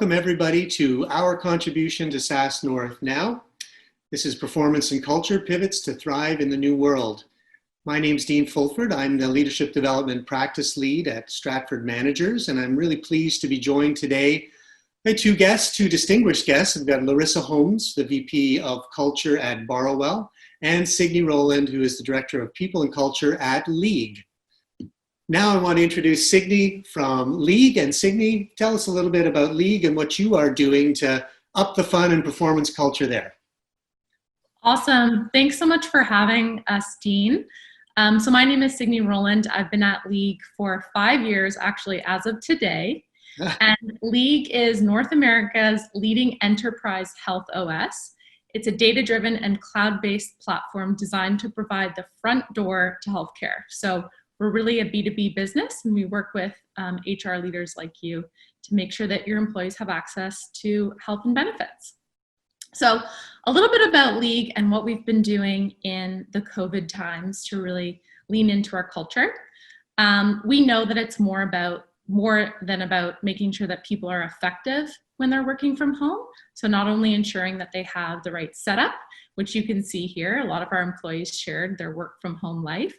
Welcome everybody to our contribution to SaaS North Now. This is Performance and Culture Pivots to Thrive in the New World. My name's Dean Fulford. I'm the Leadership Development Practice Lead at Stratford Managers, and I'm really pleased to be joined today by two distinguished guests. I've got Larissa Holmes, the VP of Culture at Borrowell, and Signey Roland, who is the Director of People and Culture at League. Now I want to introduce Signey from League. And Signey, tell us a little bit about League and what you are doing to up the fun and performance culture there. Awesome. Thanks so much for having us, Dean. So my name is Signey Roland. I've been at League for 5 years, actually, as of today. And League is North America's leading enterprise health OS. It's a data-driven and cloud-based platform designed to provide the front door to healthcare. So we're really a B2B business, and we work with HR leaders like you to make sure that your employees have access to health and benefits. So a little bit about League and what we've been doing in the COVID times to really lean into our culture. We know that it's more than about making sure that people are effective when they're working from home. So not only ensuring that they have the right setup, which you can see here, a lot of our employees shared their work from home life,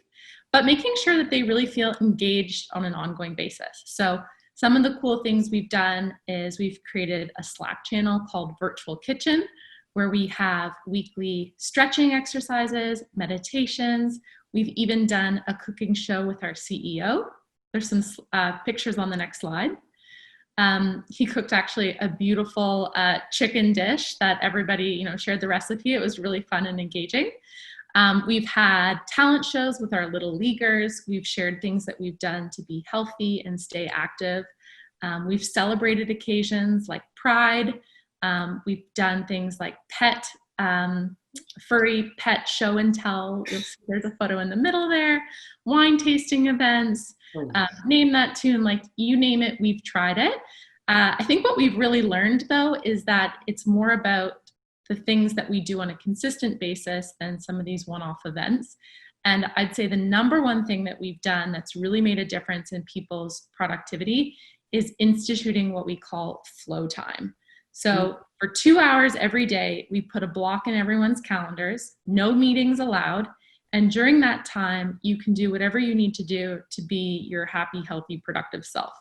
but making sure that they really feel engaged on an ongoing basis. So some of the cool things we've done is we've created a Slack channel called Virtual Kitchen, where we have weekly stretching exercises, meditations. We've even done a cooking show with our CEO. There's some pictures on the next slide. He cooked actually a beautiful chicken dish that everybody shared the recipe. It was really fun and engaging. We've had talent shows with our little leaguers. We've shared things that we've done to be healthy and stay active. We've celebrated occasions like Pride. We've done things like furry pet show and tell. There's a photo in the middle there. Wine tasting events. Name that tune, like you name it, we've tried it. I think what we've really learned though is that it's more about the things that we do on a consistent basis than some of these one-off events. And I'd say the number one thing that we've done that's really made a difference in people's productivity is instituting what we call flow time. So for 2 hours every day, we put a block in everyone's calendars, no meetings allowed. And during that time, you can do whatever you need to do to be your happy, healthy, productive self.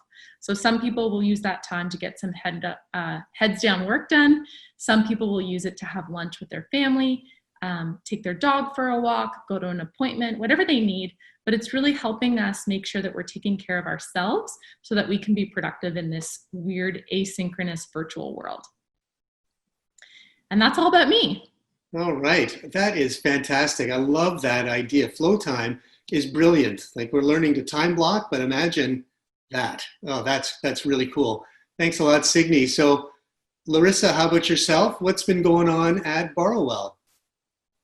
So some people will use that time to get some heads down work done. Some people will use it to have lunch with their family, take their dog for a walk, go to an appointment, whatever they need. But it's really helping us make sure that we're taking care of ourselves so that we can be productive in this weird asynchronous virtual world. And that's all about me. All right, that is fantastic. I love that idea. Flow time is brilliant. Like we're learning to time block, but imagine that. Oh, that's really cool. Thanks a lot, Signey. So Larissa, how about yourself? What's been going on at Borrowell?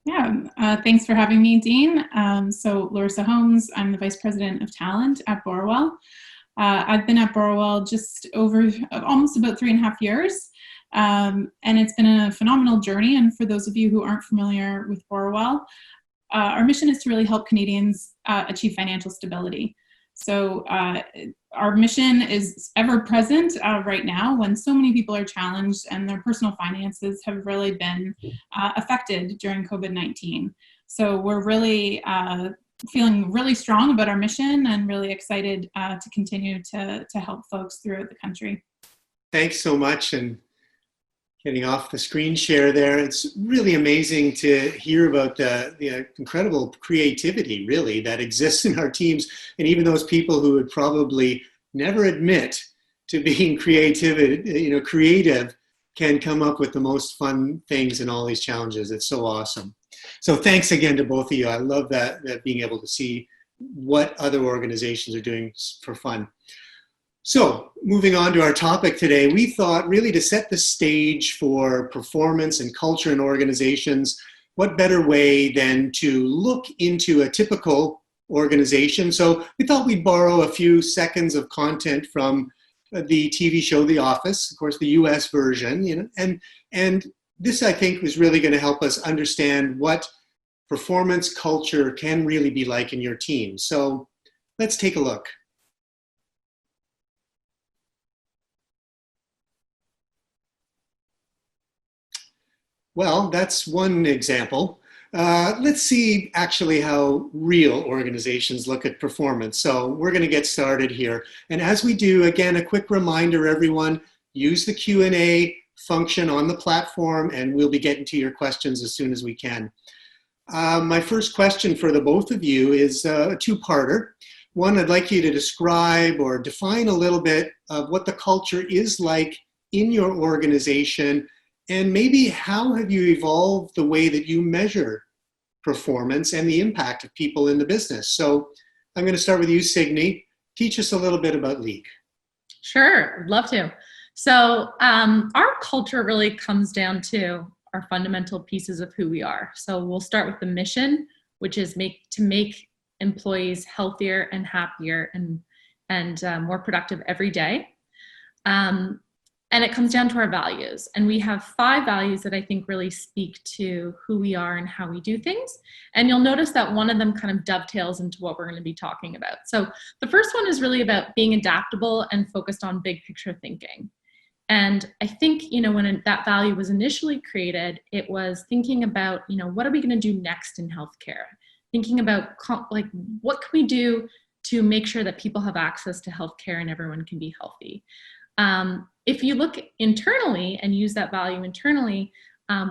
Yeah, thanks for having me, Dean. So Larissa Holmes, I'm the Vice President of Talent at Borwell. I've been at Borwell just over almost about 3.5 years. And it's been a phenomenal journey. And for those of you who aren't familiar with Borwell, our mission is to really help Canadians achieve financial stability. So our mission is ever present right now when so many people are challenged and their personal finances have really been affected during COVID-19. So we're really feeling really strong about our mission and really excited to continue to help folks throughout the country. Thanks so much. And getting off the screen share there, it's really amazing to hear about the incredible creativity, really, that exists in our teams. And even those people who would probably never admit to being creative can come up with the most fun things in all these challenges. It's so awesome. So thanks again to both of you. I love that being able to see what other organizations are doing for fun. So moving on to our topic today, we thought really to set the stage for performance and culture in organizations, what better way than to look into a typical organization. So we thought we'd borrow a few seconds of content from the TV show The Office, of course, the US version, and this I think was really going to help us understand what performance culture can really be like in your team. So let's take a look. Well, that's one example. Let's see actually how real organizations look at performance. So we're going to get started here. And as we do, again, a quick reminder, everyone, use the Q&A function on the platform, and we'll be getting to your questions as soon as we can. My first question for the both of you is a two-parter. One, I'd like you to describe or define a little bit of what the culture is like in your organization, and maybe how have you evolved the way that you measure performance and the impact of people in the business. So I'm going to start with you, Signey. Teach us a little bit about League. Sure, I'd love to. So our culture really comes down to our fundamental pieces of who we are. So we'll start with the mission, which is to make employees healthier and happier and more productive every day. And it comes down to our values. And we have 5 values that I think really speak to who we are and how we do things. And you'll notice that one of them kind of dovetails into what we're going to be talking about. So the first one is really about being adaptable and focused on big picture thinking. And I think, when that value was initially created, it was thinking about, what are we going to do next in healthcare? Thinking about what can we do to make sure that people have access to healthcare and everyone can be healthy. If you look internally and use that value internally,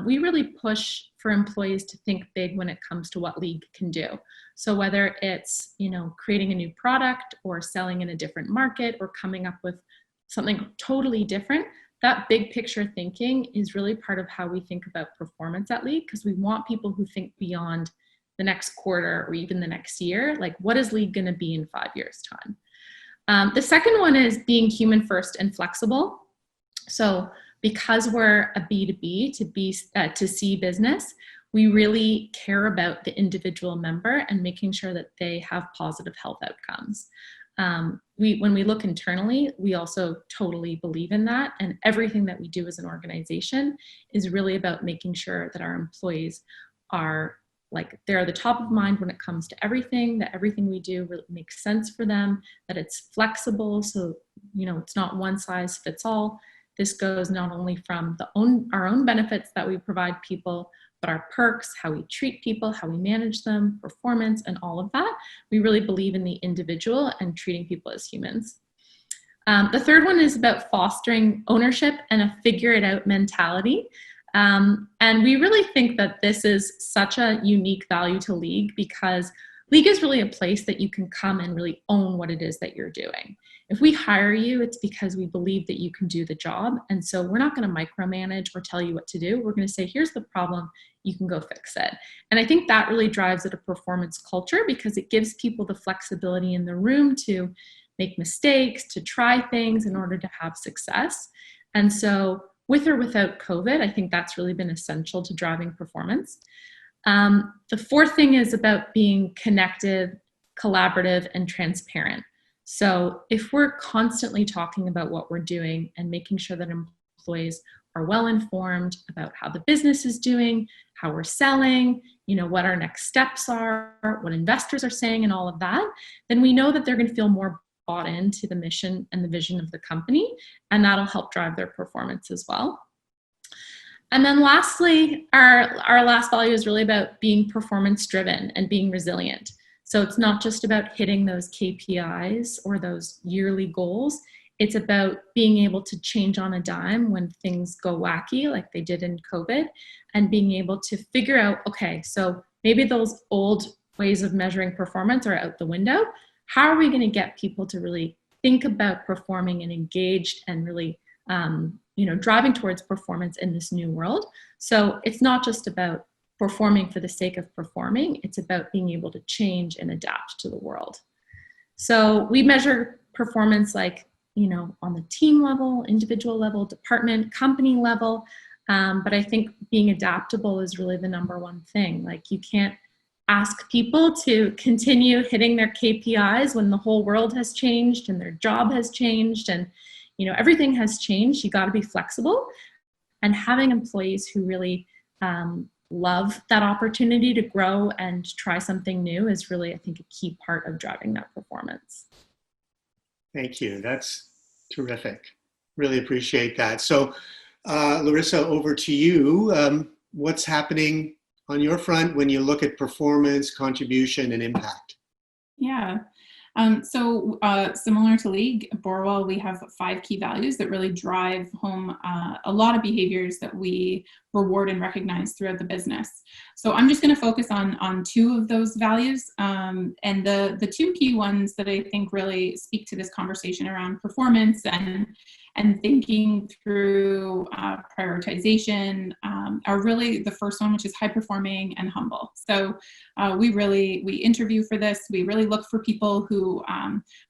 we really push for employees to think big when it comes to what League can do. So whether it's, creating a new product or selling in a different market or coming up with something totally different, that big picture thinking is really part of how we think about performance at League, because we want people who think beyond the next quarter or even the next year. Like, what is League going to be in 5 years' time? The second one is being human first and flexible. So because we're a B2B to C business, we really care about the individual member and making sure that they have positive health outcomes. When we look internally, we also totally believe in that. And everything that we do as an organization is really about making sure that our employees are they're the top of mind when it comes to everything, that everything we do really makes sense for them, that it's flexible. So, it's not one size fits all. This goes not only from our own benefits that we provide people, but our perks, how we treat people, how we manage them, performance, and all of that. We really believe in the individual and treating people as humans. The third one is about fostering ownership and a figure it out mentality. And we really think that this is such a unique value to League, because League is really a place that you can come and really own what it is that you're doing. If we hire you, it's because we believe that you can do the job. And so we're not going to micromanage or tell you what to do. We're going to say, here's the problem, you can go fix it. And I think that really drives at a performance culture, because it gives people the flexibility in the room to make mistakes, to try things in order to have success. And so with or without COVID, I think that's really been essential to driving performance. The fourth thing is about being connected, collaborative, and transparent. So if we're constantly talking about what we're doing and making sure that employees are well informed about how the business is doing, how we're selling, what our next steps are, what investors are saying, and all of that, then we know that they're going to feel more bought into the mission and the vision of the company, and that'll help drive their performance as well. And then lastly, our last value is really about being performance driven and being resilient. So it's not just about hitting those KPIs or those yearly goals. It's about being able to change on a dime when things go wacky, like they did in COVID, and being able to figure out, okay, so maybe those old ways of measuring performance are out the window. How are we going to get people to really think about performing and engaged and really driving towards performance in this new world? So it's not just about performing for the sake of performing. It's about being able to change and adapt to the world. So we measure performance on the team level, individual level, department, company level. But I think being adaptable is really the number one thing. You can't ask people to continue hitting their KPIs when the whole world has changed and their job has changed and everything has changed. You got to be flexible, and having employees who really love that opportunity to grow and try something new is really, I think, a key part of driving that performance. Thank you. That's terrific. Really appreciate that. So, Larissa, over to you. what's happening on your front when you look at performance, contribution, and impact? Yeah. Similar to League, Borwell, we have 5 key values that really drive home a lot of behaviors that we reward and recognize throughout the business. So I'm just going to focus on 2 of those values. And the 2 key ones that I think really speak to this conversation around performance and thinking through prioritization are really the first one, which is high performing and humble. So we interview for this. We really look for people who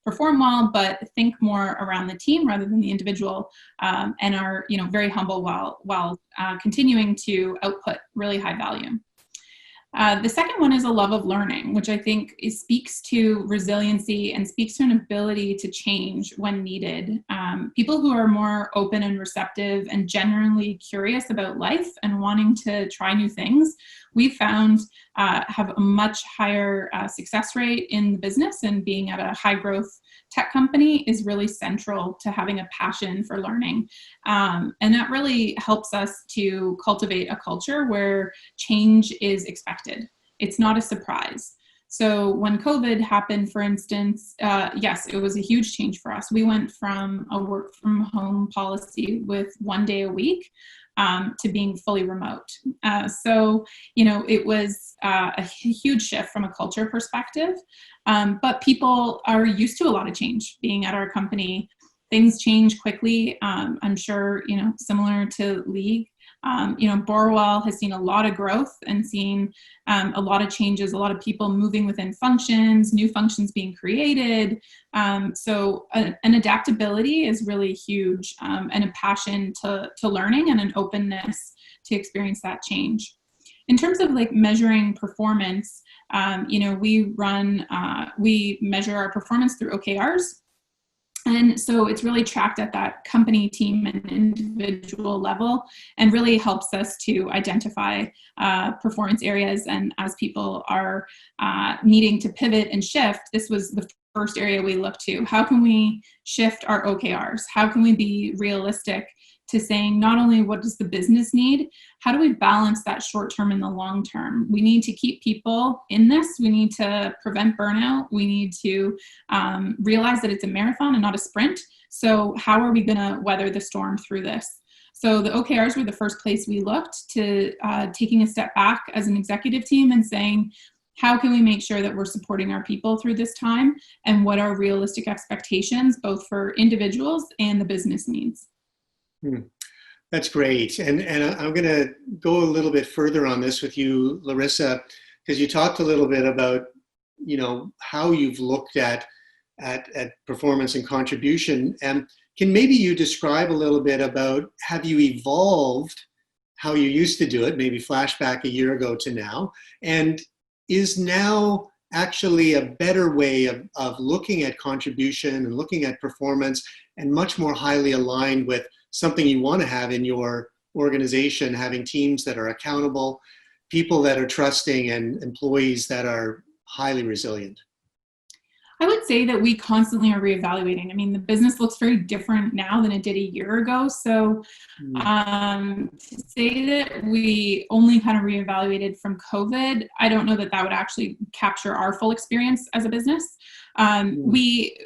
perform well, but think more around the team rather than the individual, and are very humble while continuing to output really high value. The second one is a love of learning, which I think speaks to resiliency and speaks to an ability to change when needed. People who are more open and receptive and genuinely curious about life and wanting to try new things, we found have a much higher success rate in the business, and being at a high growth tech company is really central to having a passion for learning. And that really helps us to cultivate a culture where change is expected. It's not a surprise. So when COVID happened, for instance, yes, it was a huge change for us. We went from a work from home policy with 1 day a week to being fully remote. It was a huge shift from a culture perspective. But people are used to a lot of change being at our company. Things change quickly. I'm sure, similar to League, Borwell has seen a lot of growth and seen a lot of changes, a lot of people moving within functions, new functions being created. So an adaptability is really huge, and a passion to learning and an openness to experience that change. In terms of measuring performance, we measure our performance through OKRs. And so it's really tracked at that company, team, and individual level, and really helps us to identify performance areas. And as people are needing to pivot and shift, this was the first area we looked to. How can we shift our OKRs? How can we be realistic to saying not only what does the business need, how do we balance that short term and the long term? We need to keep people in this. We need to prevent burnout. We need to realize that it's a marathon and not a sprint. So how are we going to weather the storm through this? So the OKRs were the first place we looked to, taking a step back as an executive team and saying, how can we make sure that we're supporting our people through this time, and what are realistic expectations both for individuals and the business needs? That's great. And I'm going to go a little bit further on this with you, Larissa, because you talked a little bit about, how you've looked at performance and contribution. And can maybe you describe a little bit about, have you evolved how you used to do it, maybe flashback a year ago to now, and is now actually a better way of looking at contribution and looking at performance, and much more highly aligned with something you want to have in your organization, having teams that are accountable, people that are trusting, and employees that are highly resilient? I would say that we constantly are reevaluating. I mean, the business looks very different now than it did a year ago. So to say that we only kind of reevaluated from COVID, I don't know that that would actually capture our full experience as a business. We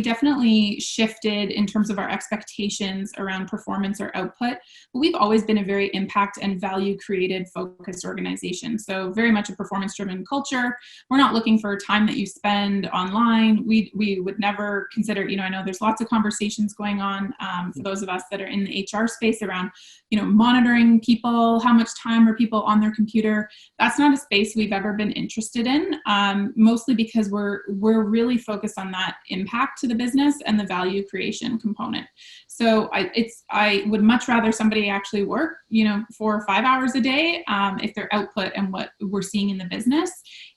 definitely shifted in terms of our expectations around performance or output, but we've always been a very impact and value created focused organization. So very much a performance driven culture. We're not looking for time that you spend online. We would never consider, I know there's lots of conversations going on for those of us that are in the HR space around, monitoring people, how much time are people on their computer. That's not a space we've ever been interested in, mostly because we're really focused on that impact to the business and the value creation component. So I would much rather somebody actually work, 4 or 5 hours a day if their output and what we're seeing in the business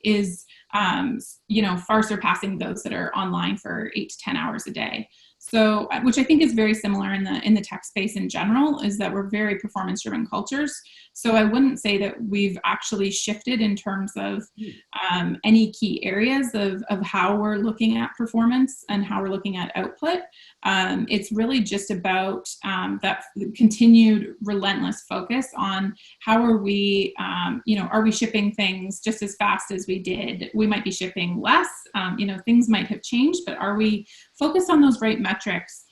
is, far surpassing those that are online for 8 to 10 hours a day. So, which I think is very similar in the tech space in general, is that we're very performance-driven cultures. So I wouldn't say that we've actually shifted in terms of any key areas of how we're looking at performance and how we're looking at output. It's really just about that continued relentless focus on how are we, are we shipping things just as fast as we did? We might be shipping less, things might have changed, but are we focused on those right metrics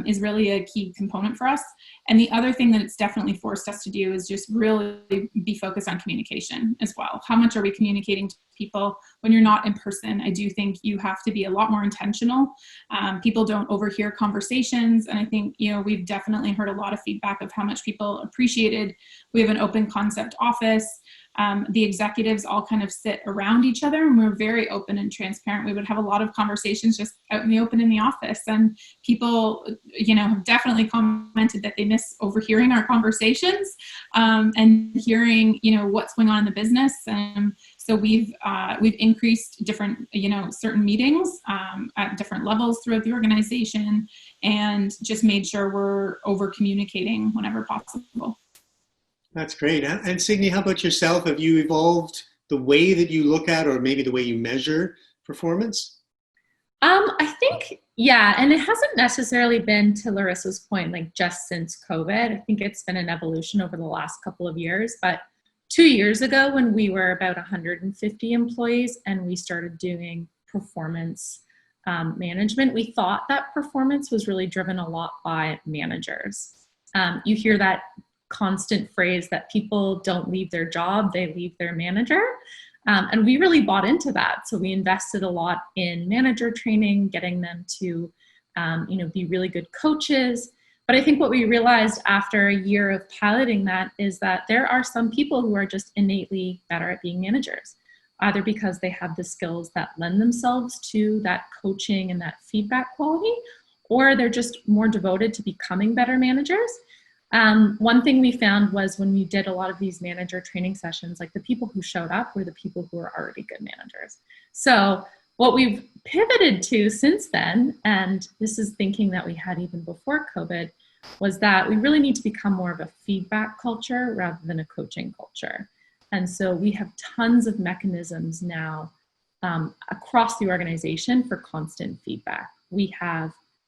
is really a key component for us. And the other thing that it's definitely forced us to do is just really be focused on communication as well. How much are we communicating to people when you're not in person? I do think you have to be a lot more intentional. People don't overhear conversations. And I think, we've definitely heard a lot of feedback of how much people appreciated. We have an open concept office. The executives all kind of sit around each other, and we're very open and transparent. We would have a lot of conversations just out in the open in the office, and people, have definitely commented that they miss overhearing our conversations and hearing, what's going on in the business. So we've increased different, certain meetings at different levels throughout the organization, and just made sure we're over communicating whenever possible. That's great. And Signey, how about yourself? Have you evolved the way that you look at, or maybe the way you measure performance? I think, yeah, and it hasn't necessarily been, to Larissa's point, like just since COVID. I think it's been an evolution over the last couple of years. But 2 years ago, when we were about 150 employees and we started doing performance management, we thought that performance was really driven a lot by managers. You hear that constant phrase that people don't leave their job, they leave their manager. And we really bought into that. So we invested a lot in manager training, getting them to, be really good coaches. But I think what we realized after a year of piloting that is that there are some people who are just innately better at being managers, either because they have the skills that lend themselves to that coaching and that feedback quality, or they're just more devoted to becoming better managers. One thing we found was when we did a lot of these manager training sessions, like the people who showed up were the people who were already good managers. So what we've pivoted to since then, and this is thinking that we had even before COVID, was that we really need to become more of a feedback culture rather than a coaching culture. And so we have tons of mechanisms now across the organization for constant feedback.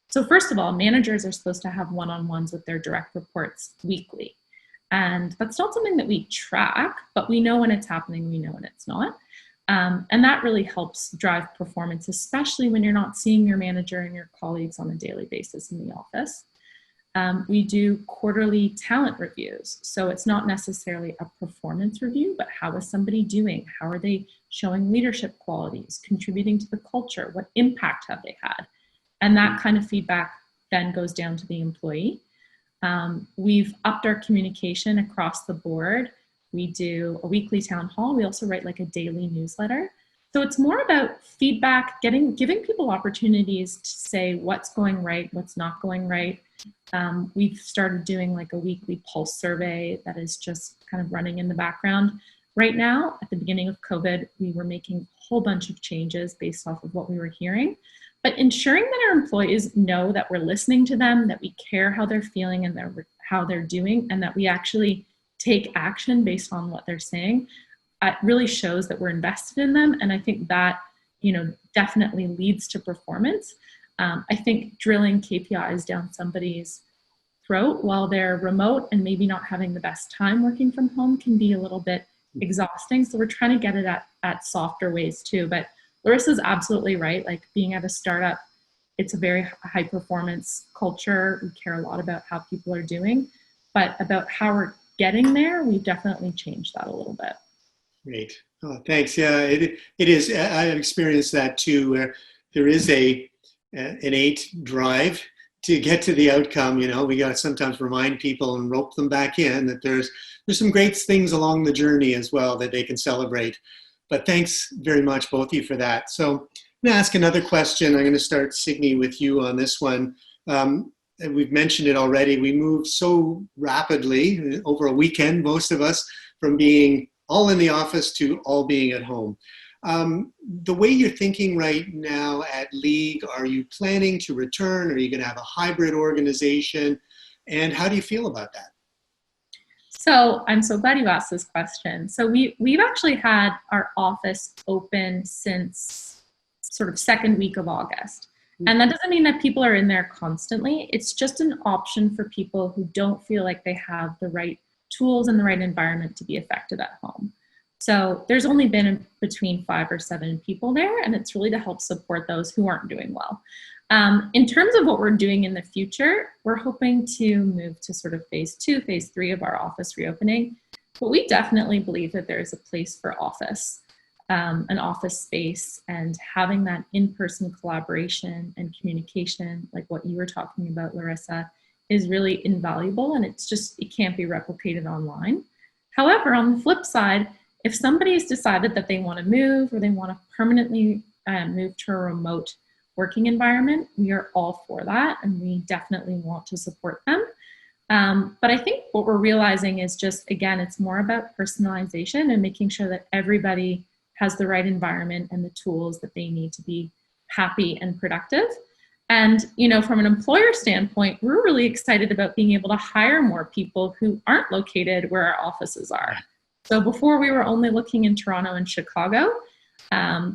So first of all, managers are supposed to have one-on-ones with their direct reports weekly. And that's not something that we track, but we know when it's happening, we know when it's not. And that really helps drive performance, especially when you're not seeing your manager and your colleagues on a daily basis in the office. We do quarterly talent reviews. So it's not necessarily a performance review, but how is somebody doing? How are they showing leadership qualities, contributing to the culture? What impact have they had? And that kind of feedback then goes down to the employee. We've upped our communication across the board. We do a weekly town hall. We also write like a daily newsletter. So it's more about feedback, giving people opportunities to say what's going right, what's not going right. We've started doing like a weekly pulse survey that is just kind of running in the background. Right now, at the beginning of COVID, we were making a whole bunch of changes based off of what we were hearing. But ensuring that our employees know that we're listening to them, that we care how they're feeling and how they're doing, and that we actually take action based on what they're saying, it really shows that we're invested in them. And I think that, definitely leads to performance. I think drilling KPIs down somebody's throat while they're remote and maybe not having the best time working from home can be a little bit exhausting. So we're trying to get it at softer ways too. But Larissa's absolutely right. Like being at a startup, it's a very high performance culture. We care a lot about how people are doing, but about how we're getting there, we've definitely changed that a little bit. Great. Oh, thanks. Yeah, it is. I've experienced that too, where there is a innate drive to get to the outcome. We got to sometimes remind people and rope them back in that there's some great things along the journey as well that they can celebrate. But thanks very much, both of you, for that. So I'm going to ask another question. I'm going to start, Signey, with you on this one. And we've mentioned it already. We moved so rapidly over a weekend, most of us, from being all in the office to all being at home. The way you're thinking right now at League, are you planning to return? Are you going to have a hybrid organization? And how do you feel about that? So I'm so glad you asked this question. So we've actually had our office open since sort of second week of August. And that doesn't mean that people are in there constantly. It's just an option for people who don't feel like they have the right tools and the right environment to be effective at home. So there's only been between 5 or 7 people there, and it's really to help support those who aren't doing well. In terms of what we're doing in the future, we're hoping to move to sort of phase 2, phase 3 of our office reopening. But we definitely believe that there is a place for office, an office space, and having that in-person collaboration and communication, like what you were talking about, Larissa, is really invaluable, and it can't be replicated online. However, on the flip side, if somebody's decided that they want to move or they want to permanently move to a remote working environment, we are all for that, and we definitely want to support them. But I think what we're realizing is just, again, it's more about personalization and making sure that everybody has the right environment and the tools that they need to be happy and productive. And, from an employer standpoint, we're really excited about being able to hire more people who aren't located where our offices are. So before we were only looking in Toronto and Chicago.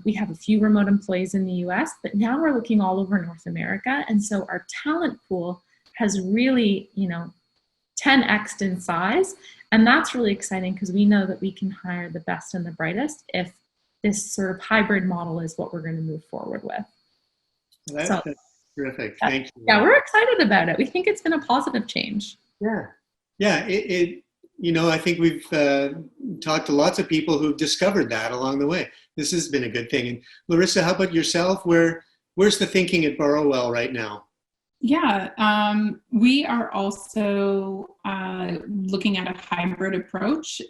We have a few remote employees in the US, but now we're looking all over North America. And so our talent pool has really, 10x'd in size. And that's really exciting because we know that we can hire the best and the brightest if this sort of hybrid model is what we're going to move forward with. That's terrific. Thank you. Yeah, we're excited about it. We think it's been a positive change. Yeah. I think we've talked to lots of people who've discovered that along the way. This has been a good thing. And Larissa, how about yourself? Where's the thinking at Borrowell right now? Yeah, we are also looking at a hybrid approach.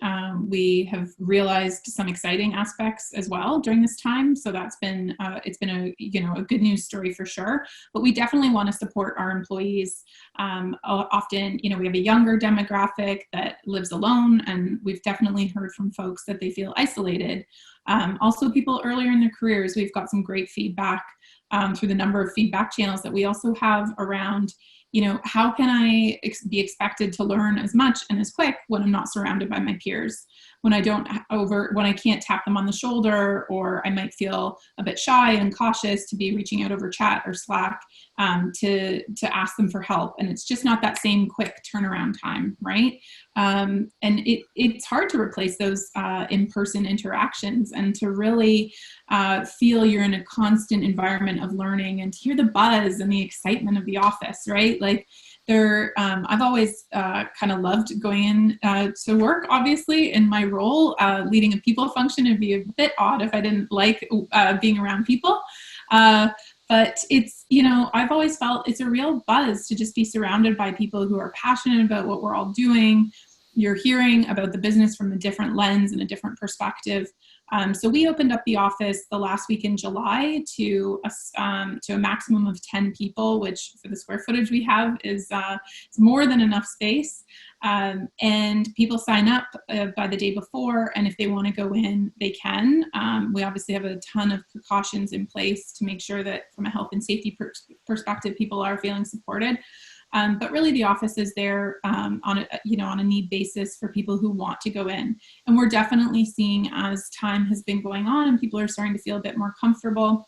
We have realized some exciting aspects as well during this time. So that's been it's been a good news story for sure. But we definitely want to support our employees. Often, we have a younger demographic that lives alone, and we've definitely heard from folks that they feel isolated. Also, people earlier in their careers, we've got some great feedback through the number of feedback channels that we also have around, how can I be expected to learn as much and as quick when I'm not surrounded by my peers, when I can't tap them on the shoulder, or I might feel a bit shy and cautious to be reaching out over chat or Slack to ask them for help. And it's just not that same quick turnaround time, right? And it's hard to replace those in-person interactions and to really feel you're in a constant environment of learning and to hear the buzz and the excitement of the office, right? Like I've always kind of loved going in to work, obviously, in my role, leading a people function. It'd be a bit odd if I didn't like being around people. But it's, I've always felt it's a real buzz to just be surrounded by people who are passionate about what we're all doing. You're hearing about the business from a different lens and a different perspective. So we opened up the office the last week in July to a maximum of 10 people, which for the square footage we have is more than enough space. And people sign up by the day before, and if they want to go in, they can. We obviously have a ton of precautions in place to make sure that from a health and safety perspective, people are feeling supported. But really the office is there on a need basis for people who want to go in. And we're definitely seeing, as time has been going on and people are starting to feel a bit more comfortable,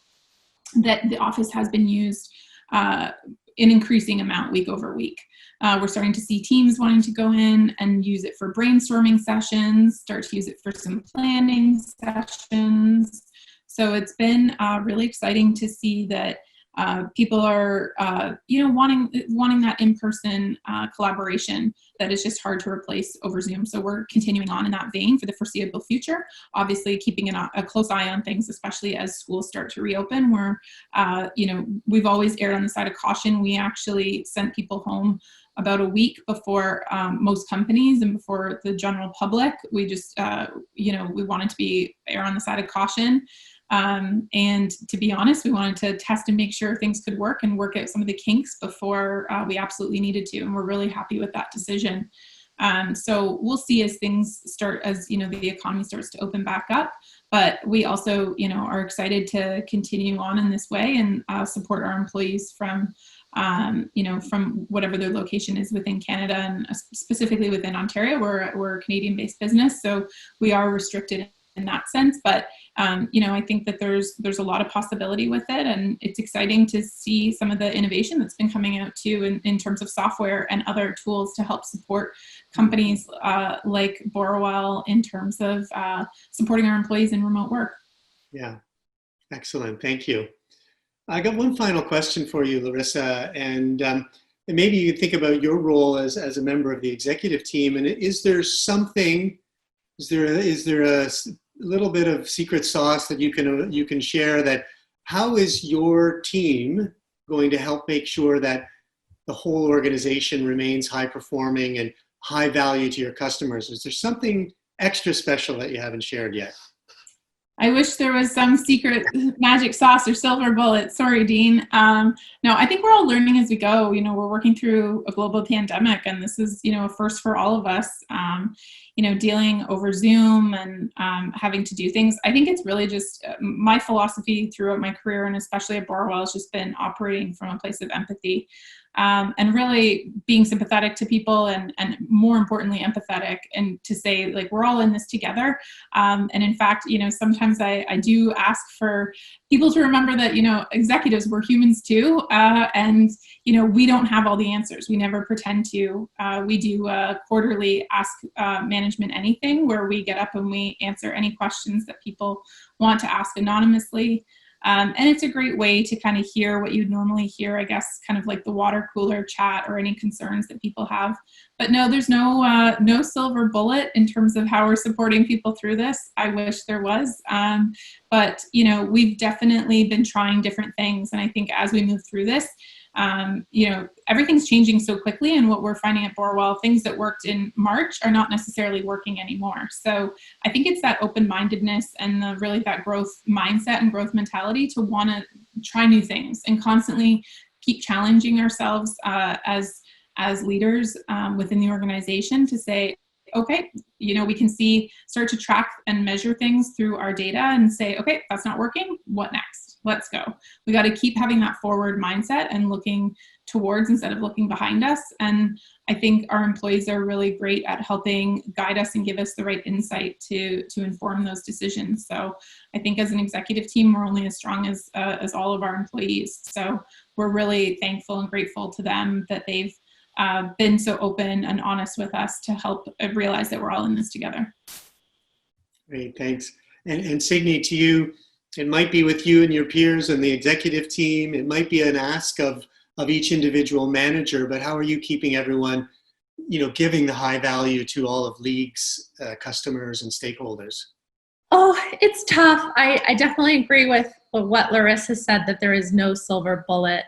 that the office has been used in increasing amount week over week. We're starting to see teams wanting to go in and use it for brainstorming sessions, start to use it for some planning sessions. So it's been really exciting to see that people are, wanting that in-person collaboration that is just hard to replace over Zoom. So we're continuing on in that vein for the foreseeable future, obviously keeping a close eye on things, especially as schools start to reopen. Where, we've always erred on the side of caution. We actually sent people home about a week before most companies and before the general public. We just, we wanted to err on the side of caution. And to be honest, we wanted to test and make sure things could work and work out some of the kinks before we absolutely needed to. And we're really happy with that decision. So we'll see as things start, as the economy starts to open back up. But we also, are excited to continue on in this way and support our employees from from whatever their location is within Canada, and specifically within Ontario. We're a Canadian-based business, so we are restricted in that sense. But I think that there's a lot of possibility with it, and it's exciting to see some of the innovation that's been coming out too in terms of software and other tools to help support companies like Borwell in terms of supporting our employees in remote work. Yeah, excellent. Thank you. I got one final question for you, Larissa, and maybe you think about your role as a member of the executive team. And is there a little bit of secret sauce that you can share, that how is your team going to help make sure that the whole organization remains high performing and high value to your customers? Is there something extra special that you haven't shared yet? I wish there was some secret magic sauce or silver bullet. Sorry, Dean. No, I think we're all learning as we go. We're working through a global pandemic, and this is, a first for all of us. Dealing over Zoom and having to do things. I think it's really just my philosophy throughout my career, and especially at Borwell, has just been operating from a place of empathy. And really being sympathetic to people, and more importantly, empathetic, and to say, like, we're all in this together. And in fact, sometimes I do ask for people to remember that, executives, we're humans too. And, we don't have all the answers. We never pretend to. We do quarterly Ask Management Anything, where we get up and we answer any questions that people want to ask anonymously. And it's a great way to kind of hear what you'd normally hear, I guess, kind of like the water cooler chat or any concerns that people have. But no, there's no silver bullet in terms of how we're supporting people through this. I wish there was. But, we've definitely been trying different things. And I think as we move through this, everything's changing so quickly, and what we're finding at Borwell, things that worked in March are not necessarily working anymore. So I think it's that open-mindedness and really that growth mindset and growth mentality to want to try new things and constantly keep challenging ourselves as leaders within the organization to say, okay, we can start to track and measure things through our data and say, okay, that's not working. What next? Let's go. We got to keep having that forward mindset and looking towards instead of looking behind us. And I think our employees are really great at helping guide us and give us the right insight to inform those decisions. So I think as an executive team, we're only as strong as all of our employees. So we're really thankful and grateful to them that they've been so open and honest with us to help realize that we're all in this together. Great, thanks. And Signey, to you, it might be with you and your peers and the executive team. It might be an ask of each individual manager, but how are you keeping everyone, giving the high value to all of League's customers and stakeholders? Oh, it's tough. I definitely agree with what Larissa said, that there is no silver bullet.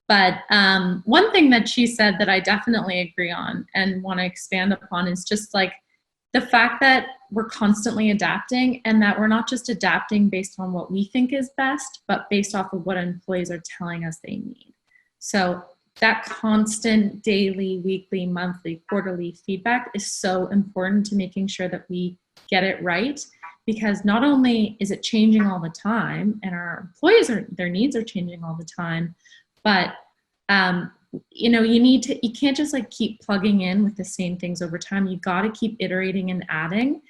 But one thing that she said that I definitely agree on and want to expand upon is just like the fact that we're constantly adapting, and that we're not just adapting based on what we think is best, but based off of what employees are telling us they need. So that constant daily, weekly, monthly, quarterly feedback is so important to making sure that we get it right, because not only is it changing all the time, and our employees their needs are changing all the time, but you can't just like keep plugging in with the same things over time. You got to keep iterating and adding.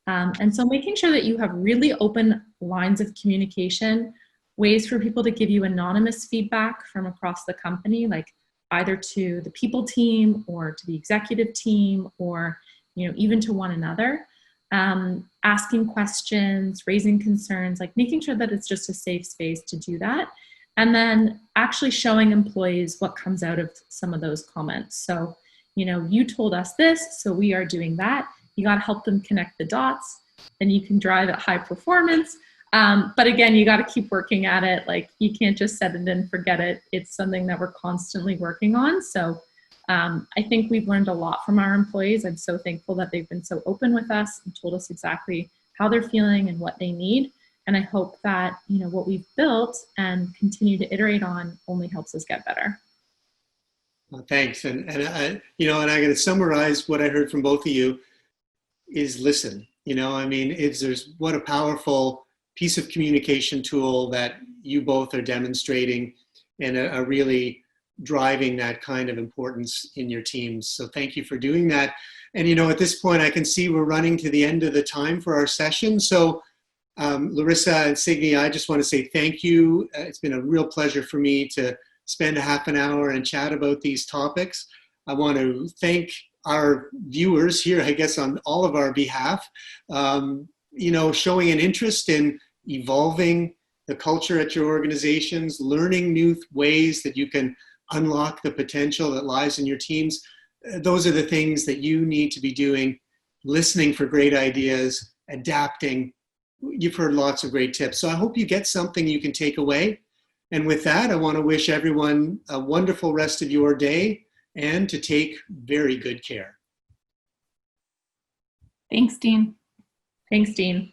And so making sure that you have really open lines of communication, ways for people to give you anonymous feedback from across the company, like either to the people team or to the executive team, or, even to one another, asking questions, raising concerns, like making sure that it's just a safe space to do that. And then actually showing employees what comes out of some of those comments. So, you told us this, so we are doing that. You got to help them connect the dots, then you can drive at high performance. But again, you got to keep working at it. Like, you can't just set it and forget it. It's something that we're constantly working on. So I think we've learned a lot from our employees. I'm so thankful that they've been so open with us and told us exactly how they're feeling and what they need. And I hope that, what we've built and continue to iterate on only helps us get better. Thanks. And I, and I got to summarize what I heard from both of you is listen. I mean, there's what a powerful piece of communication tool that you both are demonstrating and are really driving that kind of importance in your teams. So thank you for doing that. And, at this point, I can see we're running to the end of the time for our session. So Larissa and Signey, I just want to say thank you. It's been a real pleasure for me to spend a half an hour and chat about these topics. I want to thank our viewers here, I guess, on all of our behalf, showing an interest in evolving the culture at your organizations, learning new ways that you can unlock the potential that lies in your teams. Those are the things that you need to be doing, listening for great ideas, adapting. You've heard lots of great tips. So I hope you get something you can take away. And with that, I want to wish everyone a wonderful rest of your day and to take very good care. Thanks, Dean. Thanks, Dean.